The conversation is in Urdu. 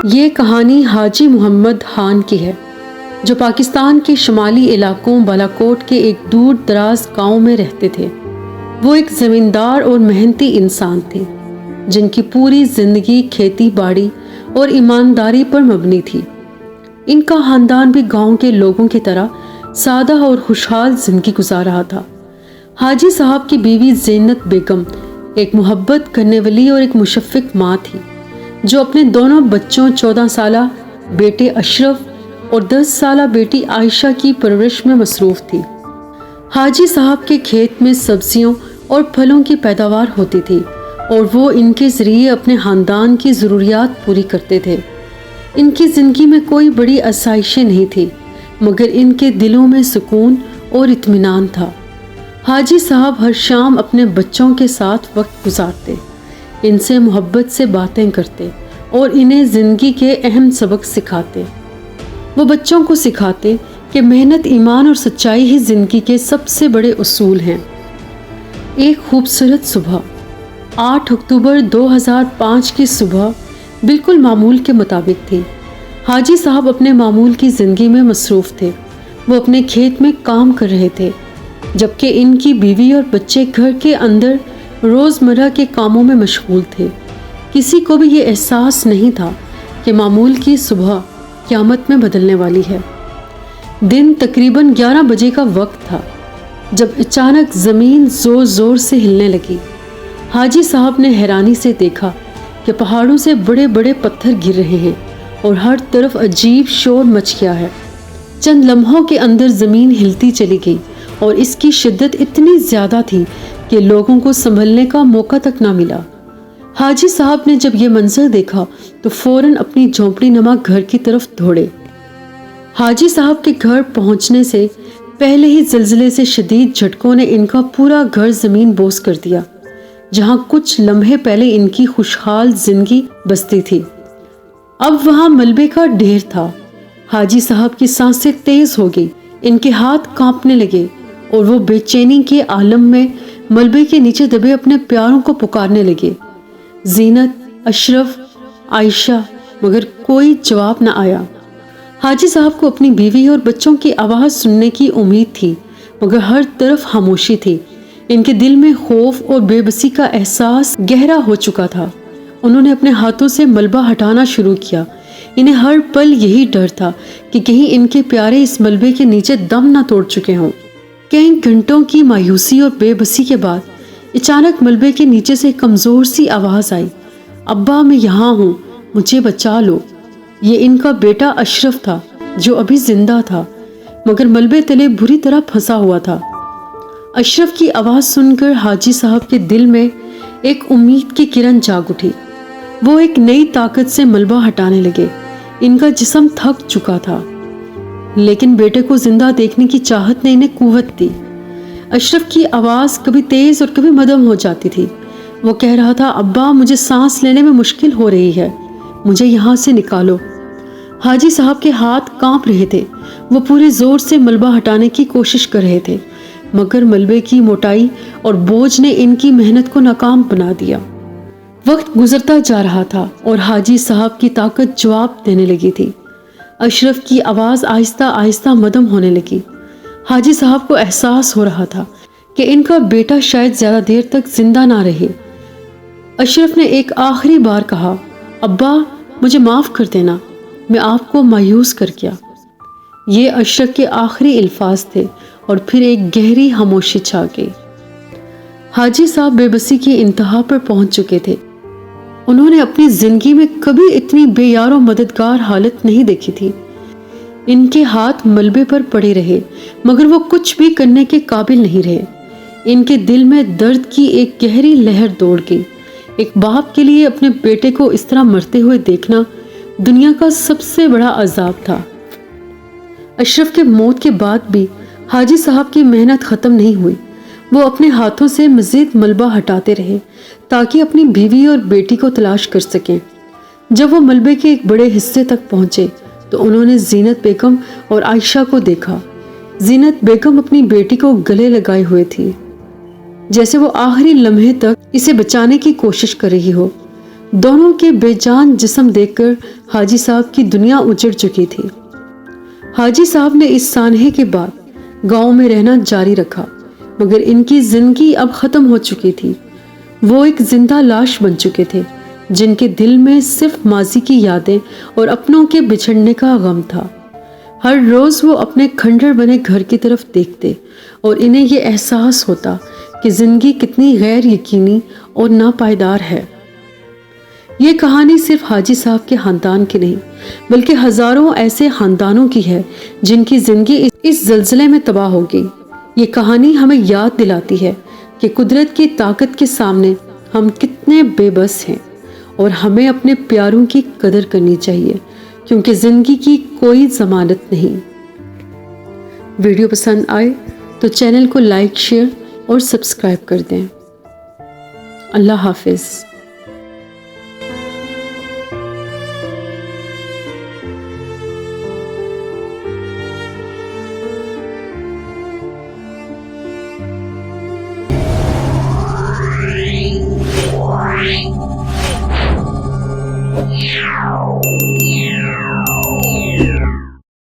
یہ کہانی حاجی محمد خان کی ہے جو پاکستان کے شمالی علاقوں بالاکوٹ کے ایک دور دراز گاؤں میں رہتے تھے۔ وہ ایک زمیندار اور محنتی انسان تھے جن کی پوری زندگی کھیتی باڑی اور ایمانداری پر مبنی تھی۔ ان کا خاندان بھی گاؤں کے لوگوں کی طرح سادہ اور خوشحال زندگی گزار رہا تھا۔ حاجی صاحب کی بیوی زینت بیگم ایک محبت کرنے والی اور ایک مشفق ماں تھی جو اپنے دونوں بچوں 14 سالہ بیٹے اشرف اور 10 سالہ بیٹی عائشہ کی پرورش میں مصروف تھی۔ حاجی صاحب کے کھیت میں سبزیوں اور پھلوں کی پیداوار ہوتی تھی اور وہ ان کے ذریعے اپنے خاندان کی ضروریات پوری کرتے تھے۔ ان کی زندگی میں کوئی بڑی آسائشیں نہیں تھی مگر ان کے دلوں میں سکون اور اطمینان تھا۔ حاجی صاحب ہر شام اپنے بچوں کے ساتھ وقت گزارتے، ان سے محبت سے باتیں کرتے اور انہیں زندگی کے اہم سبق سکھاتے۔ وہ بچوں کو سکھاتے کہ محنت، ایمان اور سچائی ہی زندگی کے سب سے بڑے اصول ہیں۔ ایک خوبصورت صبح 8 اکتوبر 2005 کی صبح بالکل معمول کے مطابق تھی۔ حاجی صاحب اپنے معمول کی زندگی میں مصروف تھے۔ وہ اپنے کھیت میں کام کر رہے تھے جبکہ ان کی بیوی اور بچے گھر کے اندر روزمرہ کے کاموں میں مشغول تھے۔ کسی کو بھی یہ احساس نہیں تھا کہ معمول کی صبح قیامت میں بدلنے والی ہے۔ دن تقریباً 11 بجے کا وقت تھا جب اچانک زمین زور زور سے ہلنے لگی۔ حاجی صاحب نے حیرانی سے دیکھا کہ پہاڑوں سے بڑے بڑے پتھر گر رہے ہیں اور ہر طرف عجیب شور مچ گیا ہے۔ چند لمحوں کے اندر زمین ہلتی چلی گئی اور اس کی شدت اتنی زیادہ تھی کہ لوگوں کو سنبھلنے کا موقع تک نہ ملا۔ حاجی صاحب نے جب یہ منظر دیکھا تو فوراً اپنی جھونپڑی نما گھر کی طرف دوڑے۔ حاجی صاحب کے گھر پہنچنے سے پہلے ہی زلزلے سے شدید جھٹکوں نے ان کا پورا گھر زمین بوس کر دیا، جہاں کچھ لمحے پہلے ان کی خوشحال زندگی بستی تھی اب وہاں ملبے کا ڈھیر تھا۔ حاجی صاحب کی سانسیں تیز ہو گئی، ان کے ہاتھ کانپنے لگے اور وہ بے چینی کے عالم میں ملبے کے نیچے دبے اپنے پیاروں کو پکارنے لگے، زینت، اشرف، عائشہ، مگر کوئی جواب نہ آیا۔ حاجی صاحب کو اپنی بیوی اور بچوں کی آواز سننے کی امید تھی مگر ہر طرف خاموشی تھی۔ ان کے دل میں خوف اور بے بسی کا احساس گہرا ہو چکا تھا۔ انہوں نے اپنے ہاتھوں سے ملبہ ہٹانا شروع کیا۔ انہیں ہر پل یہی ڈر تھا کہ کہیں ان کے پیارے اس ملبے کے نیچے دم نہ توڑ چکے ہوں۔ کئی گھنٹوں کی مایوسی اور بے بسی کے بعد اچانک ملبے کے نیچے سے کمزور سی آواز آئی، ابا میں یہاں ہوں، مجھے بچا لو۔ یہ ان کا بیٹا اشرف تھا جو ابھی زندہ تھا مگر ملبے تلے بری طرح پھنسا ہوا تھا۔ اشرف کی آواز سن کر حاجی صاحب کے دل میں ایک امید کی کرن جاگ اٹھی۔ وہ ایک نئی طاقت سے ملبہ ہٹانے لگے۔ ان کا جسم تھک چکا تھا لیکن بیٹے کو زندہ دیکھنے کی چاہت نے انہیں قوت دی۔ اشرف کی آواز کبھی تیز اور کبھی مدھم ہو جاتی تھی۔ وہ کہہ رہا تھا، ابا مجھے سانس لینے میں مشکل ہو رہی ہے، مجھے یہاں سے نکالو۔ حاجی صاحب کے ہاتھ کانپ رہے تھے۔ وہ پورے زور سے ملبہ ہٹانے کی کوشش کر رہے تھے مگر ملبے کی موٹائی اور بوجھ نے ان کی محنت کو ناکام بنا دیا۔ وقت گزرتا جا رہا تھا اور حاجی صاحب کی طاقت جواب دینے لگی تھی۔ اشرف کی آواز آہستہ آہستہ مدھم ہونے لگی۔ حاجی صاحب کو احساس ہو رہا تھا کہ ان کا بیٹا شاید زیادہ دیر تک زندہ نہ رہے۔ اشرف نے ایک آخری بار کہا، ابا مجھے معاف کر دینا، میں آپ کو مایوس کر گیا۔ یہ اشرف کے آخری الفاظ تھے اور پھر ایک گہری خاموشی چھا گئی۔ حاجی صاحب بے بسی کی انتہا پر پہنچ چکے تھے۔ انہوں نے اپنی زندگی میں کبھی اتنی بے یار و مددگار حالت نہیں دیکھی تھی۔ ان کے ہاتھ ملبے پر پڑے رہے مگر وہ کچھ بھی کرنے کے قابل نہیں رہے۔ ان کے دل میں درد کی ایک گہری لہر دوڑ گئی۔ ایک باپ کے لیے اپنے بیٹے کو اس طرح مرتے ہوئے دیکھنا دنیا کا سب سے بڑا عذاب تھا۔ اشرف کے موت کے بعد بھی حاجی صاحب کی محنت ختم نہیں ہوئی۔ وہ اپنے ہاتھوں سے مزید ملبہ ہٹاتے رہے تاکہ اپنی بیوی اور بیٹی کو تلاش کر سکیں۔ جب وہ ملبے کے ایک بڑے حصے تک پہنچے تو انہوں نے زینت بیگم اور عائشہ کو دیکھا۔ زینت بیگم اپنی بیٹی کو گلے لگائے ہوئے تھی جیسے وہ آخری لمحے تک اسے بچانے کی کوشش کر رہی ہو۔ دونوں کے بے جان جسم دیکھ کر حاجی صاحب کی دنیا اجڑ چکی تھی۔ حاجی صاحب نے اس سانحے کے بعد گاؤں میں رہنا جاری رکھا، مگر ان کی زندگی اب ختم ہو چکی تھی۔ وہ ایک زندہ لاش بن چکے تھے، جن کے دل میں صرف ماضی کی یادیں اور اپنوں کے بچھڑنے کا غم تھا۔ ہر روز وہ اپنے کھنڈر بنے گھر کی طرف دیکھتے اور انہیں یہ احساس ہوتا کہ زندگی کتنی غیر یقینی اور ناپائیدار ہے۔ یہ کہانی صرف حاجی صاحب کے خاندان کی نہیں، بلکہ ہزاروں ایسے خاندانوں کی ہے جن کی زندگی اس زلزلے میں تباہ ہو گئی۔ یہ کہانی ہمیں یاد دلاتی ہے کہ قدرت کی طاقت کے سامنے ہم کتنے بے بس ہیں، اور ہمیں اپنے پیاروں کی قدر کرنی چاہیے، کیونکہ زندگی کی کوئی ضمانت نہیں۔ ویڈیو پسند آئے تو چینل کو لائک، شیئر اور سبسکرائب کر دیں۔ اللہ حافظ۔ Wow.